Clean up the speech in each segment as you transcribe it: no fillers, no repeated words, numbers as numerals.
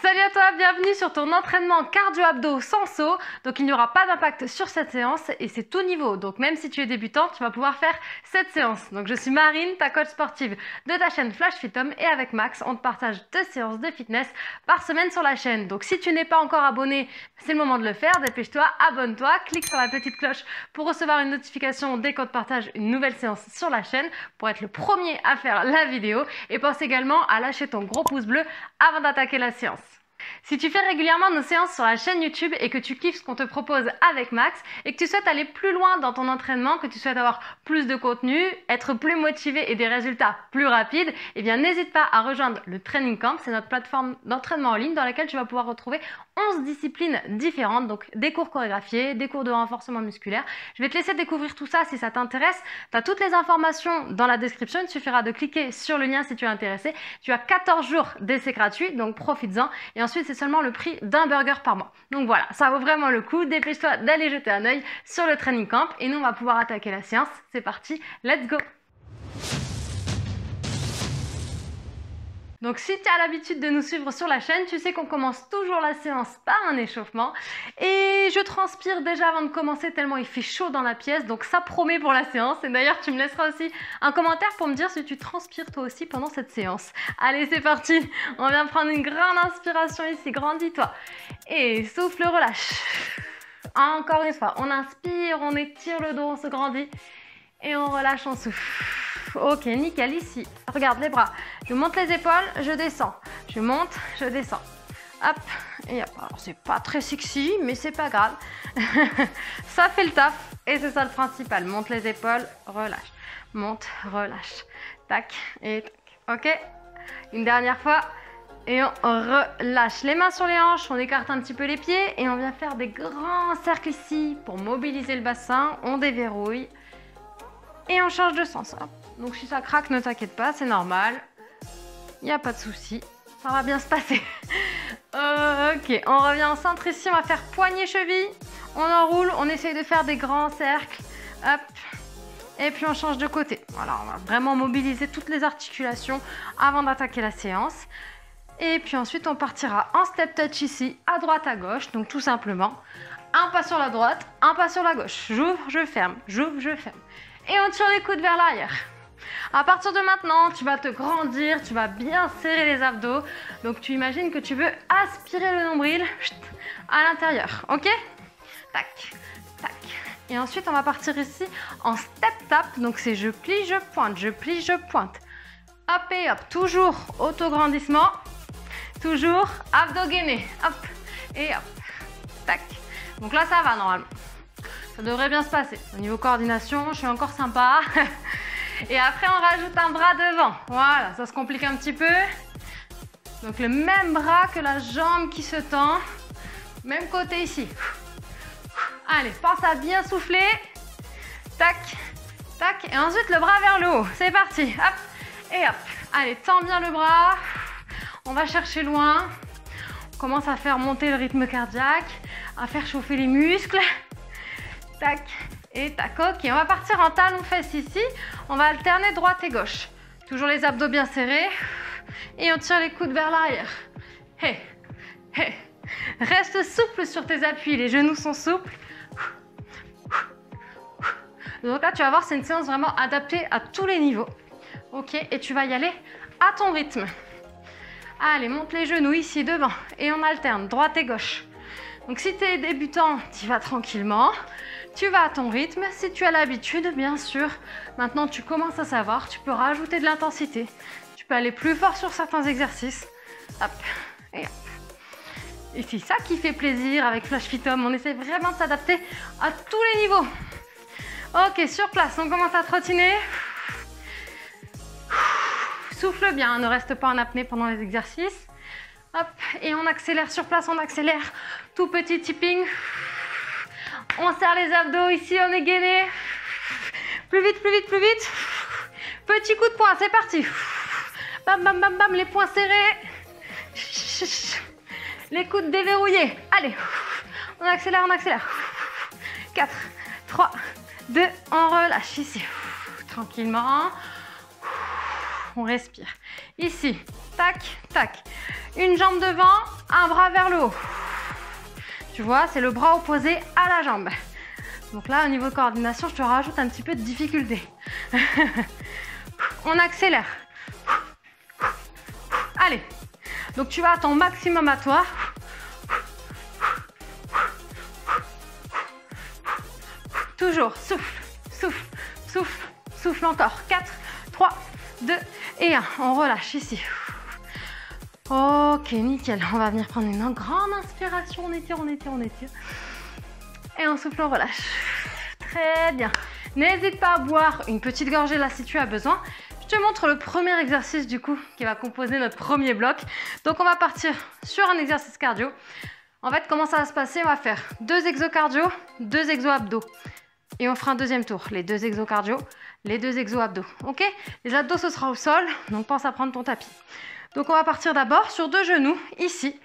Salut à toi, bienvenue sur ton entraînement cardio-abdos sans saut. Donc il n'y aura pas d'impact sur cette séance et c'est tout niveau. Donc même si tu es débutant, tu vas pouvoir faire cette séance. Donc je suis Marine, ta coach sportive de ta chaîne Flash Fit Home, et avec Max, on te partage 2 séances de fitness par semaine sur la chaîne. Donc si tu n'es pas encore abonné, c'est le moment de le faire. Dépêche-toi, abonne-toi, clique sur la petite cloche pour recevoir une notification dès qu'on te partage une nouvelle séance sur la chaîne pour être le premier à faire la vidéo. Et pense également à lâcher ton gros pouce bleu avant d'attaquer la séance. Si tu fais régulièrement nos séances sur la chaîne YouTube et que tu kiffes ce qu'on te propose avec Max et que tu souhaites aller plus loin dans ton entraînement, que tu souhaites avoir plus de contenu, être plus motivé et des résultats plus rapides, eh bien n'hésite pas à rejoindre le Training Camp. C'est notre plateforme d'entraînement en ligne dans laquelle tu vas pouvoir retrouver 11 disciplines différentes, donc des cours chorégraphiés, des cours de renforcement musculaire. Je vais te laisser découvrir tout ça si ça t'intéresse. Tu as toutes les informations dans la description, il suffira de cliquer sur le lien si tu es intéressé. Tu as 14 jours d'essai gratuit, donc profites-en. Et ensuite, c'est seulement le prix d'un burger par mois. Donc voilà, ça vaut vraiment le coup. Dépêche-toi d'aller jeter un œil sur le Training Camp et nous, on va pouvoir attaquer la séance. C'est parti, let's go! Donc si tu as l'habitude de nous suivre sur la chaîne, tu sais qu'on commence toujours la séance par un échauffement. Et je transpire déjà avant de commencer tellement il fait chaud dans la pièce, donc ça promet pour la séance. Et d'ailleurs, tu me laisseras aussi un commentaire pour me dire si tu transpires toi aussi pendant cette séance. Allez, c'est parti. On vient prendre une grande inspiration ici, grandis-toi. Et souffle, relâche. Encore une fois, on inspire, on étire le dos, on se grandit. Et on relâche, on souffle. Ok, nickel, ici. Regarde les bras. Je monte les épaules, je descends. Je monte, je descends. Hop, et hop. Alors, c'est pas très sexy, mais c'est pas grave. Ça fait le taf, et c'est ça le principal. Monte les épaules, relâche. Monte, relâche. Tac, et tac. Ok, une dernière fois. Et on relâche les mains sur les hanches, on écarte un petit peu les pieds, et on vient faire des grands cercles ici pour mobiliser le bassin. On déverrouille. Et on change de sens. Hop. Donc si ça craque, ne t'inquiète pas, c'est normal. Il n'y a pas de souci. Ça va bien se passer. Ok, on revient en centre ici. On va faire poignet-cheville. On enroule, on essaye de faire des grands cercles. Hop. Et puis on change de côté. Voilà, on va vraiment mobiliser toutes les articulations avant d'attaquer la séance. Et puis ensuite, on partira en step touch ici, à droite, à gauche. Donc tout simplement, un pas sur la droite, un pas sur la gauche. J'ouvre, je ferme. J'ouvre, je ferme. Et on tire les coudes vers l'arrière. À partir de maintenant, tu vas te grandir, tu vas bien serrer les abdos. Donc tu imagines que tu veux aspirer le nombril à l'intérieur, ok? Tac, tac. Et ensuite, on va partir ici en step tap. Donc c'est je plie, je pointe, je plie, je pointe. Hop et hop, toujours auto-grandissement. Toujours abdos gainés. Hop et hop. Tac. Donc là, ça va normalement. Ça devrait bien se passer. Au niveau coordination, je suis encore sympa. Et après, on rajoute un bras devant. Voilà, ça se complique un petit peu. Donc le même bras que la jambe qui se tend. Même côté ici. Allez, pense à bien souffler. Tac, tac. Et ensuite, le bras vers le haut. C'est parti. Hop et hop. Allez, tends bien le bras. On va chercher loin. On commence à faire monter le rythme cardiaque. À faire chauffer les muscles. Tac et tac. Ok, on va partir en talon-fesse ici. On va alterner droite et gauche. Toujours les abdos bien serrés. Et on tire les coudes vers l'arrière. Hey, hey. Reste souple sur tes appuis. Les genoux sont souples. Donc là, tu vas voir, c'est une séance vraiment adaptée à tous les niveaux. Ok, et tu vas y aller à ton rythme. Allez, monte les genoux ici devant. Et on alterne droite et gauche. Donc si tu es débutant, tu vas tranquillement. Tu vas à ton rythme. Si tu as l'habitude, bien sûr, maintenant tu commences à savoir, tu peux rajouter de l'intensité. Tu peux aller plus fort sur certains exercices. Hop et hop. Et c'est ça qui fait plaisir avec Flash Fit Home. On essaie vraiment de s'adapter à tous les niveaux. Ok, sur place, on commence à trottiner. Souffle bien, ne reste pas en apnée pendant les exercices. Hop, et on accélère sur place, on accélère. Tout petit tipping. On serre les abdos, ici on est gainé. Plus vite, plus vite, plus vite. Petit coup de poing, c'est parti. Bam, bam, bam, bam, les poings serrés. Les coudes déverrouillés. Allez, on accélère, on accélère. 4, 3, 2, on relâche ici. Tranquillement. On respire. Ici, tac, tac. Une jambe devant, Un bras vers le haut. Tu vois, c'est le bras opposé à la jambe. Donc là, au niveau de coordination, je te rajoute un petit peu de difficulté. On accélère. Allez. Donc tu vas à ton maximum à toi. Toujours, souffle, souffle, souffle, souffle encore. 4, 3, 2 et 1. On relâche ici. Ok, nickel. On va venir prendre une grande inspiration. On étire, on étire, on étire. Et on souffle, on relâche. Très bien. N'hésite pas à boire une petite gorgée là si tu as besoin. Je te montre le premier exercice du coup qui va composer notre premier bloc. Donc on va partir sur un exercice cardio. En fait, comment ça va se passer? On va faire 2 exos cardio, 2 exos abdos. Et on fera un deuxième tour. Les 2 exos cardio, les 2 exos abdos. Ok? Les abdos, ce sera au sol. Donc pense à prendre ton tapis. Donc on va partir d'abord sur 2 genoux, ici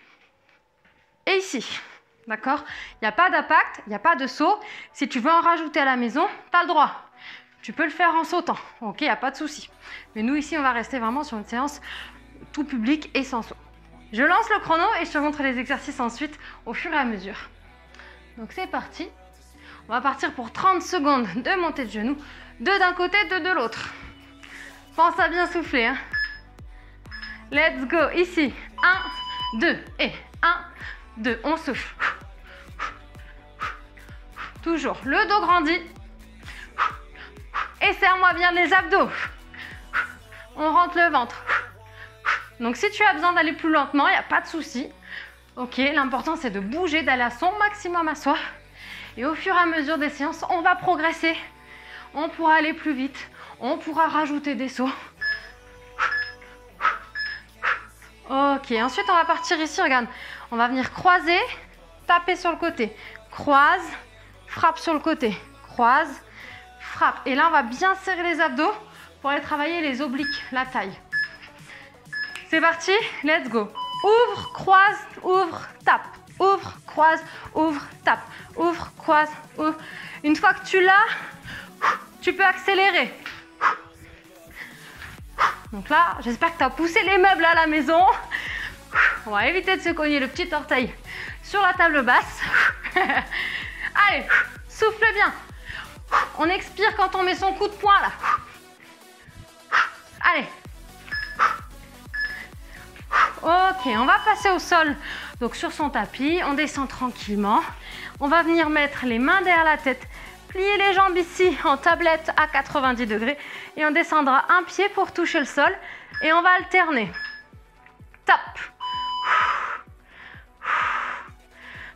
et ici. D'accord? Il n'y a pas d'impact, il n'y a pas de saut. Si tu veux en rajouter à la maison, tu as le droit. Tu peux le faire en sautant. Ok, il n'y a pas de souci. Mais nous, ici, on va rester vraiment sur une séance tout public et sans saut. Je lance le chrono et je te montre les exercices ensuite au fur et à mesure. Donc c'est parti. On va partir pour 30 secondes de montée de genoux. 2 d'un côté, 2 de l'autre. Pense à bien souffler. Hein. Let's go. Ici. 1, 2 et 1, 2. On souffle. Toujours. Le dos grandit. Et serre-moi bien les abdos. On rentre le ventre. Donc si tu as besoin d'aller plus lentement, il n'y a pas de souci. Ok, l'important c'est de bouger, d'aller à son maximum à soi. Et au fur et à mesure des séances, on va progresser. On pourra aller plus vite. On pourra rajouter des sauts. Ok, ensuite on va partir ici, regarde. On va venir croiser, taper sur le côté. Croise, frappe sur le côté. Croise, frappe. Et là, on va bien serrer les abdos pour aller travailler les obliques, la taille. C'est parti, let's go. Ouvre, croise, ouvre, tape. Ouvre, croise, ouvre, tape. Ouvre, croise, ouvre. Une fois que tu l'as, tu peux accélérer. Donc là, j'espère que tu as poussé les meubles à la maison. On va éviter de se cogner le petit orteil sur la table basse. Allez, souffle bien. On expire quand on met son coup de poing là. Allez. Ok, on va passer au sol. Donc sur son tapis, on descend tranquillement. On va venir mettre les mains derrière la tête. Plier les jambes ici en tablette à 90 degrés. Et on descendra un pied pour toucher le sol. Et on va alterner. Tape.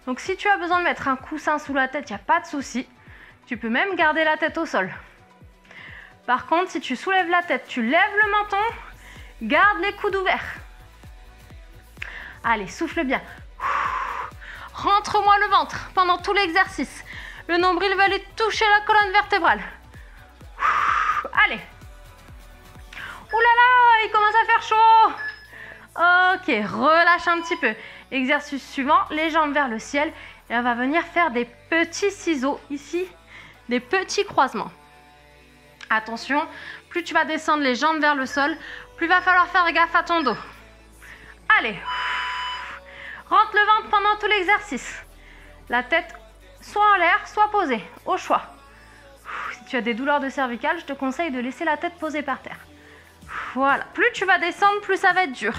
Donc si tu as besoin de mettre un coussin sous la tête, il n'y a pas de souci. Tu peux même garder la tête au sol. Par contre, si tu soulèves la tête, tu lèves le menton, garde les coudes ouverts. Allez, souffle bien. Rentre-moi le ventre pendant tout l'exercice. Le nombril va aller toucher la colonne vertébrale. Allez. Ouh là là, il commence à faire chaud. Ok, relâche un petit peu. Exercice suivant, les jambes vers le ciel. Et on va venir faire des petits ciseaux ici, des petits croisements. Attention, plus tu vas descendre les jambes vers le sol, plus il va falloir faire gaffe à ton dos. Allez. Rentre le ventre pendant tout l'exercice. La tête soit en l'air, soit posée, au choix. Si tu as des douleurs de cervicales, je te conseille de laisser la tête posée par terre. Voilà, plus tu vas descendre, plus ça va être dur.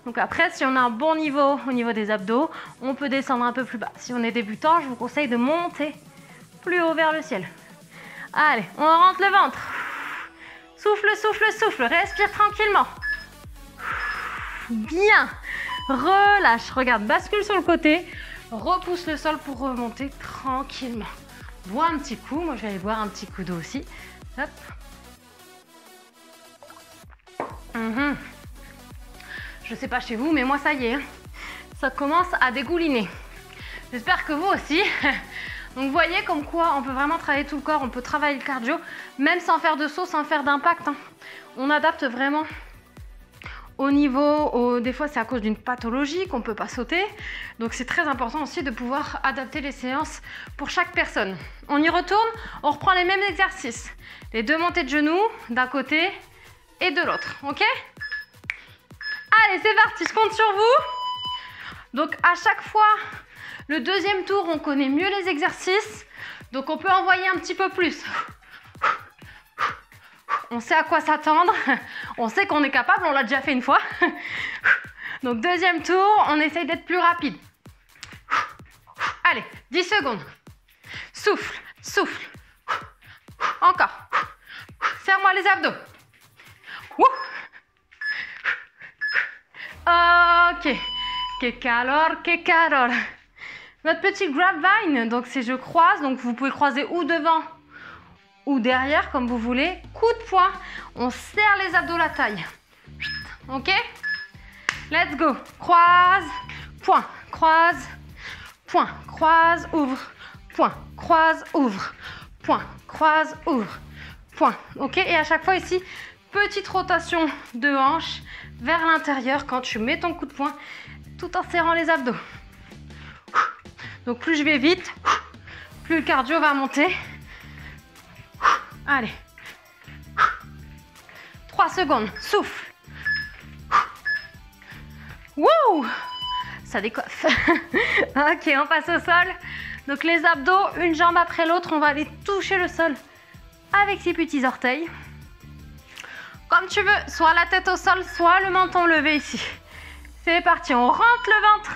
Donc après, si on a un bon niveau au niveau des abdos, on peut descendre un peu plus bas. Si on est débutant, je vous conseille de monter plus haut vers le ciel. Allez, on rentre le ventre. Souffle, souffle, souffle, respire tranquillement. Bien. Relâche, regarde, bascule sur le côté, repousse le sol pour remonter tranquillement. Bois un petit coup, moi je vais aller boire un petit coup d'eau aussi. Hop. Je sais pas chez vous, mais moi ça y est, hein. Ça commence à dégouliner. J'espère que vous aussi. Donc vous voyez comme quoi on peut vraiment travailler tout le corps, on peut travailler le cardio, même sans faire de saut, sans faire d'impact. Hein. On adapte vraiment au niveau, des fois c'est à cause d'une pathologie qu'on ne peut pas sauter. Donc c'est très important aussi de pouvoir adapter les séances pour chaque personne. On y retourne, on reprend les mêmes exercices. Les 2 montées de genoux d'un côté et de l'autre, ok? Allez, c'est parti, je compte sur vous. Donc à chaque fois, le deuxième tour, on connaît mieux les exercices. Donc on peut envoyer un petit peu plus. On sait à quoi s'attendre. On sait qu'on est capable, on l'a déjà fait une fois. Donc deuxième tour, on essaye d'être plus rapide. Allez, 10 secondes. Souffle, souffle. Encore. Serre-moi les abdos. Ok. Que calor, que calor. Notre petit grapevine, donc c'est je croise, donc vous pouvez croiser ou devant ou derrière, comme vous voulez. Coup de poing, on serre les abdos, la taille. Ok? Let's go. Croise, point, croise, point, croise, ouvre, point, croise, ouvre, point, croise, ouvre, point. Ok? Et à chaque fois ici, petite rotation de hanche vers l'intérieur quand tu mets ton coup de poing, tout en serrant les abdos. Donc plus je vais vite, plus le cardio va monter. Allez. 3 secondes. Souffle. Wouh! Ça décoiffe. Ok, on passe au sol. Donc les abdos, une jambe après l'autre, on va aller toucher le sol avec ses petits orteils. Comme tu veux, soit la tête au sol, soit le menton levé ici. C'est parti, on rentre le ventre.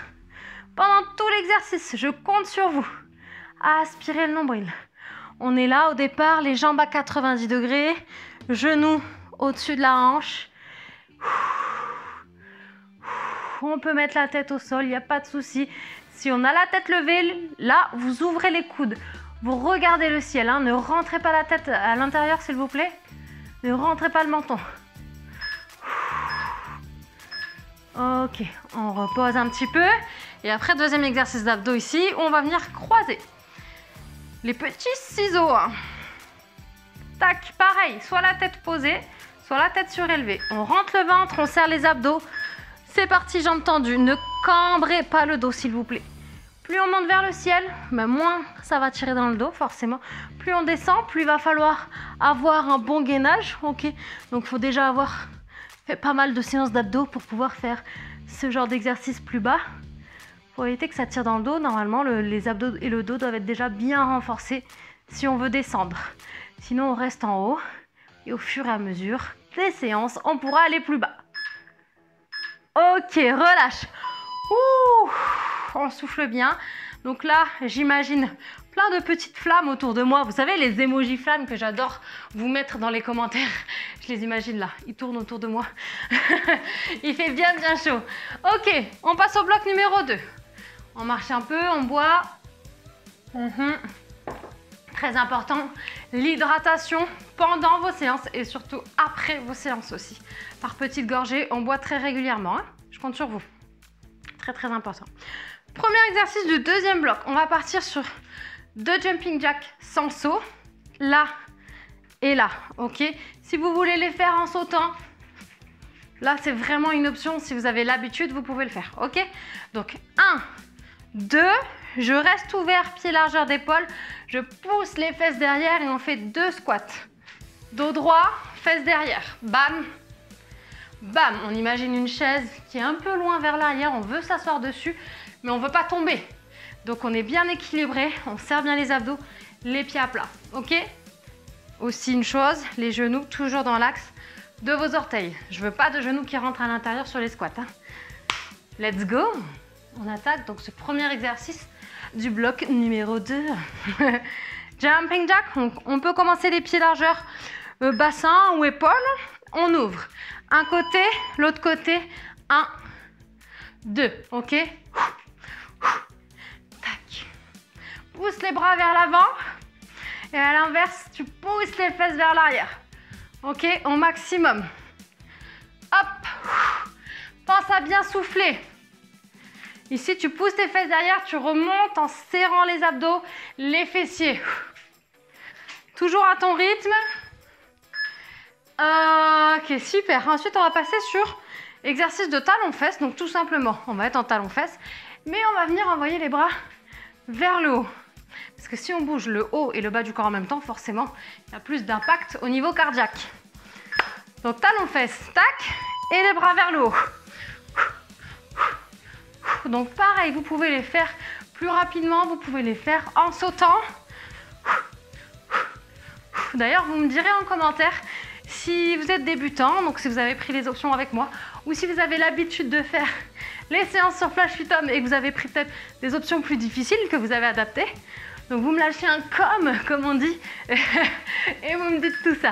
Pendant tout l'exercice, je compte sur vous. Aspirez le nombril. On est là au départ, les jambes à 90 degrés, genoux au-dessus de la hanche. On peut mettre la tête au sol, il n'y a pas de souci. Si on a la tête levée, là, vous ouvrez les coudes. Vous regardez le ciel, hein. Ne rentrez pas la tête à l'intérieur, s'il vous plaît. Ne rentrez pas le menton. Ok, on repose un petit peu. Et après, deuxième exercice d'abdos ici, on va venir croiser. Les petits ciseaux. Hein. Tac, pareil, soit la tête posée, soit la tête surélevée. On rentre le ventre, on serre les abdos. C'est parti, jambes tendues. Ne cambrez pas le dos, s'il vous plaît. Plus on monte vers le ciel, ben moins ça va tirer dans le dos, forcément. Plus on descend, plus il va falloir avoir un bon gainage. Ok, donc il faut déjà avoir fait pas mal de séances d'abdos pour pouvoir faire ce genre d'exercice plus bas. Pour éviter que ça tire dans le dos, normalement les abdos et le dos doivent être déjà bien renforcés si on veut descendre. Sinon on reste en haut et au fur et à mesure des séances, on pourra aller plus bas. Ok, relâche. Ouh, on souffle bien. Donc là, j'imagine plein de petites flammes autour de moi. Vous savez, les emojis flammes que j'adore vous mettre dans les commentaires. Je les imagine là, ils tournent autour de moi. Il fait bien chaud. Ok, on passe au bloc numéro 2. On marche un peu, on boit. Très important, l'hydratation pendant vos séances et surtout après vos séances aussi. Par petites gorgées, on boit très régulièrement. Hein. Je compte sur vous. Très très important. Premier exercice du deuxième bloc. On va partir sur 2 jumping jacks sans saut. Là et là. Ok. Si vous voulez les faire en sautant, là c'est vraiment une option. Si vous avez l'habitude, vous pouvez le faire. Ok. Donc 1, 2, je reste ouvert, pied largeur d'épaule. Je pousse les fesses derrière et on fait 2 squats. Dos droit, fesses derrière. Bam. Bam, on imagine une chaise qui est un peu loin vers l'arrière, on veut s'asseoir dessus, mais on ne veut pas tomber. Donc on est bien équilibré, on serre bien les abdos, les pieds à plat, ok? Aussi une chose, les genoux toujours dans l'axe de vos orteils. Je ne veux pas de genoux qui rentrent à l'intérieur sur les squats. Hein. Let's go! On attaque donc ce premier exercice du bloc numéro 2. Jumping jack, on peut commencer les pieds largeur bassin ou épaule, on ouvre. Un côté, l'autre côté, 1, 2, ok? Tac. Pousse les bras vers l'avant. Et à l'inverse, tu pousses les fesses vers l'arrière. Ok? Au maximum. Hop. Pense à bien souffler. Ici, tu pousses tes fesses derrière, tu remontes en serrant les abdos, les fessiers. Toujours à ton rythme. Ok, super. Ensuite, on va passer sur exercice de talon-fesses. Donc, tout simplement, on va être en talon-fesses, mais on va venir envoyer les bras vers le haut. Parce que si on bouge le haut et le bas du corps en même temps, forcément, il y a plus d'impact au niveau cardiaque. Donc, talon-fesses, tac, et les bras vers le haut. Donc pareil, vous pouvez les faire plus rapidement, vous pouvez les faire en sautant. D'ailleurs, vous me direz en commentaire si vous êtes débutant, donc si vous avez pris les options avec moi, ou si vous avez l'habitude de faire les séances sur Flash Fit Home et que vous avez pris peut-être des options plus difficiles que vous avez adaptées. Donc vous me lâchez un comme on dit, et vous me dites tout ça.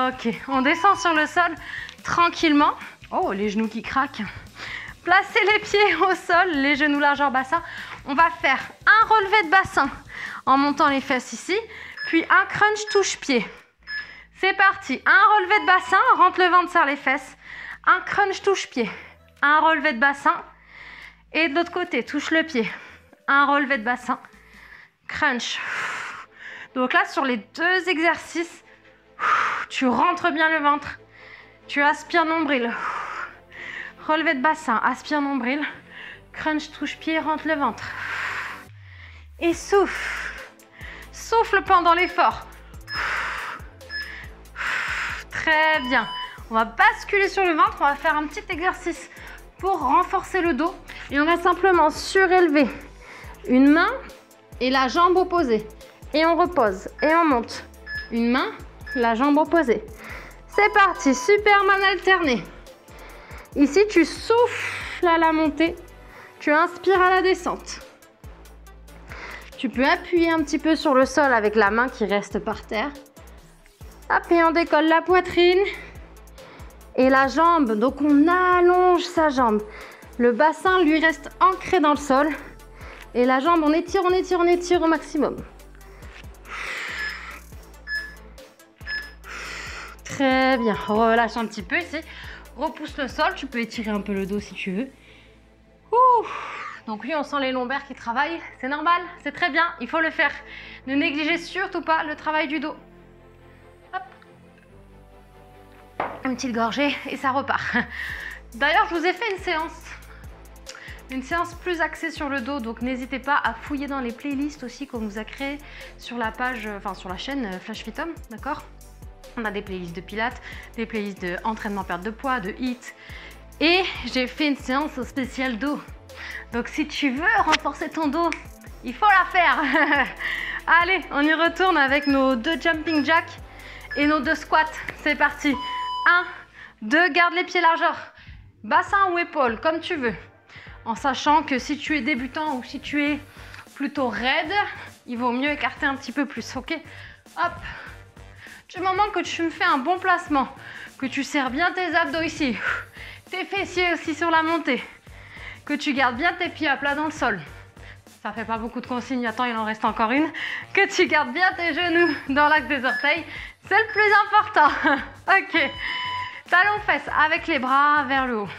Ok, on descend sur le sol tranquillement. Oh, les genoux qui craquent. Placez les pieds au sol, les genoux largeur bassin. On va faire un relevé de bassin en montant les fesses ici, puis un crunch touche-pied. C'est parti, un relevé de bassin, rentre le ventre, serre les fesses. Un crunch touche-pied, un relevé de bassin. Et de l'autre côté, touche le pied. Un relevé de bassin, crunch. Donc là, sur les deux exercices, tu rentres bien le ventre. Tu aspires nombril. Relevé de bassin, aspire nombril. Crunch, touche-pied, rentre le ventre. Et souffle. Souffle pendant l'effort. Très bien. On va basculer sur le ventre. On va faire un petit exercice pour renforcer le dos. Et on va simplement surélever une main et la jambe opposée. Et on repose. Et on monte. Une main, la jambe opposée. C'est parti. Superman alterné. Ici, tu souffles à la montée. Tu inspires à la descente. Tu peux appuyer un petit peu sur le sol avec la main qui reste par terre. Hop, et on décolle la poitrine et la jambe. Donc, on allonge sa jambe. Le bassin, lui, reste ancré dans le sol. Et la jambe, on étire, on étire, on étire au maximum. Très bien. Relâche un petit peu ici. Repousse le sol. Tu peux étirer un peu le dos si tu veux. Ouh. Donc oui, on sent les lombaires qui travaillent. C'est normal, c'est très bien. Il faut le faire. Ne négligez surtout pas le travail du dos. Hop. Une petite gorgée et ça repart. D'ailleurs, je vous ai fait une séance plus axée sur le dos. Donc n'hésitez pas à fouiller dans les playlists aussi qu'on vous a créées sur la page, sur la chaîne Flash Fit Home, d'accord? On a des playlists de pilates, des playlists d'entraînement perte de poids, de HIIT. Et j'ai fait une séance spéciale dos. Donc si tu veux renforcer ton dos, il faut la faire. Allez, on y retourne avec nos 2 jumping jacks et nos 2 squats. C'est parti. 1, 2, garde les pieds largeur. Bassin ou épaule, comme tu veux. En sachant que si tu es débutant ou si tu es plutôt raide, il vaut mieux écarter un petit peu plus, ok? Hop. Du moment que tu me fais un bon placement, que tu serres bien tes abdos ici, tes fessiers aussi sur la montée, que tu gardes bien tes pieds à plat dans le sol. Ça fait pas beaucoup de consignes, attends, il en reste encore une. Que tu gardes bien tes genoux dans l'axe des orteils, c'est le plus important. Ok. Talons fesses avec les bras vers le haut.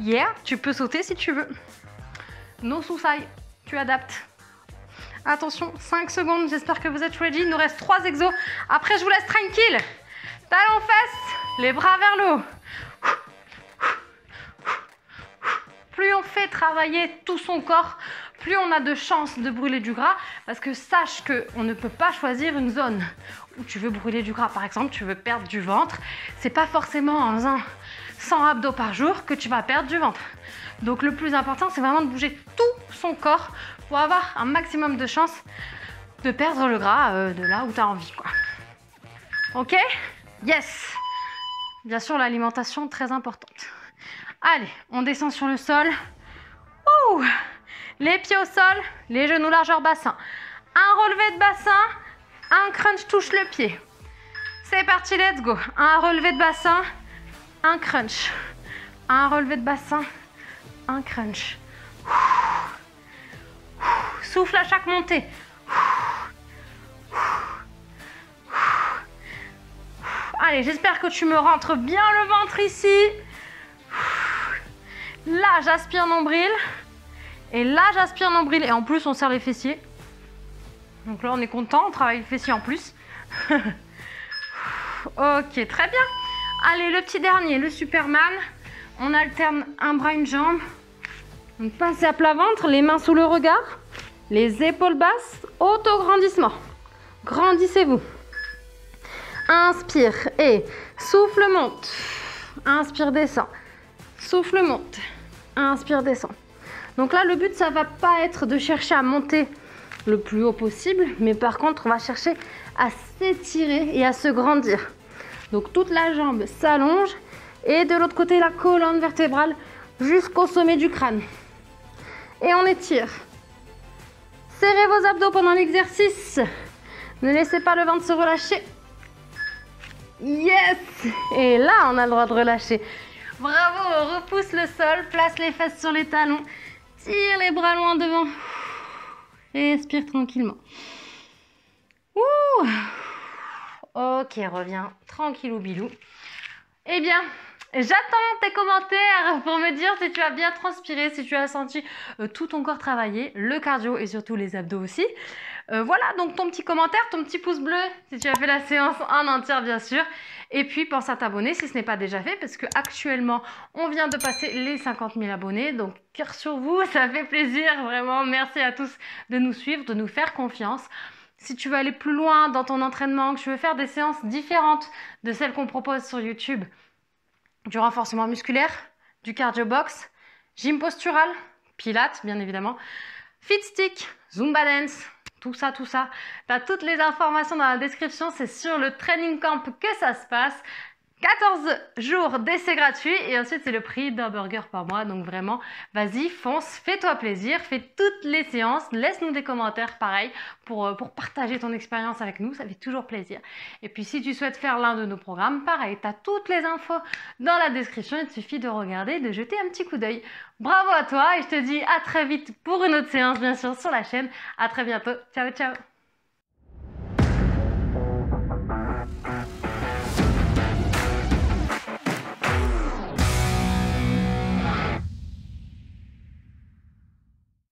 Yeah, tu peux sauter si tu veux. No suicide, tu adaptes. Attention, 5 secondes, j'espère que vous êtes ready. Il nous reste 3 exos. Après, je vous laisse tranquille. Talons fesses, les bras vers le haut. Plus on fait travailler tout son corps, plus on a de chances de brûler du gras. Parce que sache qu'on ne peut pas choisir une zone où tu veux brûler du gras. Par exemple, tu veux perdre du ventre. C'est pas forcément en faisant 100 abdos par jour que tu vas perdre du ventre. Donc le plus important, c'est vraiment de bouger tout son corps pour avoir un maximum de chances de perdre le gras de là où tu as envie, quoi. Ok? Yes! Bien sûr, l'alimentation, très importante. Allez, on descend sur le sol. Ouh. Les pieds au sol, les genoux largeur bassin. Un relevé de bassin, un crunch touche le pied. C'est parti, let's go. Un relevé de bassin, un crunch. Un relevé de bassin, un crunch. Souffle à chaque montée. Allez, j'espère que tu me rentres bien le ventre ici. Là, j'aspire nombril. Et là, j'aspire nombril. Et en plus, on serre les fessiers. Donc là, on est content. On travaille les fessiers en plus. Ok, très bien. Allez, le petit dernier, le Superman. On alterne un bras, une jambe. On passe à plat ventre, les mains sous le regard. Les épaules basses, auto-grandissement. Grandissez-vous. Inspire et souffle, monte. Inspire, descend. Souffle, monte. Inspire, descend. Donc là, le but, ça va pas être de chercher à monter le plus haut possible, mais par contre, on va chercher à s'étirer et à se grandir. Donc toute la jambe s'allonge et de l'autre côté, la colonne vertébrale jusqu'au sommet du crâne. Et on étire. Serrez vos abdos pendant l'exercice. Ne laissez pas le ventre se relâcher. Yes! Et là, on a le droit de relâcher. Bravo, repousse le sol, place les fesses sur les talons, tire les bras loin devant. Respire tranquillement. Ouh. Ok, reviens tranquillou bilou. Eh bien, j'attends tes commentaires pour me dire si tu as bien transpiré, si tu as senti tout ton corps travailler, le cardio et surtout les abdos aussi. Voilà, donc ton petit commentaire, ton petit pouce bleu si tu as fait la séance en entière bien sûr. Et puis pense à t'abonner si ce n'est pas déjà fait parce que actuellement on vient de passer les 50 000 abonnés. Donc cœur sur vous, ça fait plaisir vraiment. Merci à tous de nous suivre, de nous faire confiance. Si tu veux aller plus loin dans ton entraînement, que tu veux faire des séances différentes de celles qu'on propose sur YouTube, du renforcement musculaire, du cardio box, gym postural, pilates bien évidemment, fit stick, zumba dance, tout ça. Tu as toutes les informations dans la description, c'est sur le training camp que ça se passe. 14 jours d'essai gratuit et ensuite c'est le prix d'un burger par mois. Donc vraiment, vas-y, fonce, fais-toi plaisir, fais toutes les séances, laisse-nous des commentaires pareil pour partager ton expérience avec nous, ça fait toujours plaisir. Et puis si tu souhaites faire l'un de nos programmes, pareil, tu as toutes les infos dans la description, il te suffit de regarder, de jeter un petit coup d'œil. Bravo à toi et je te dis à très vite pour une autre séance bien sûr sur la chaîne. À très bientôt, ciao ciao.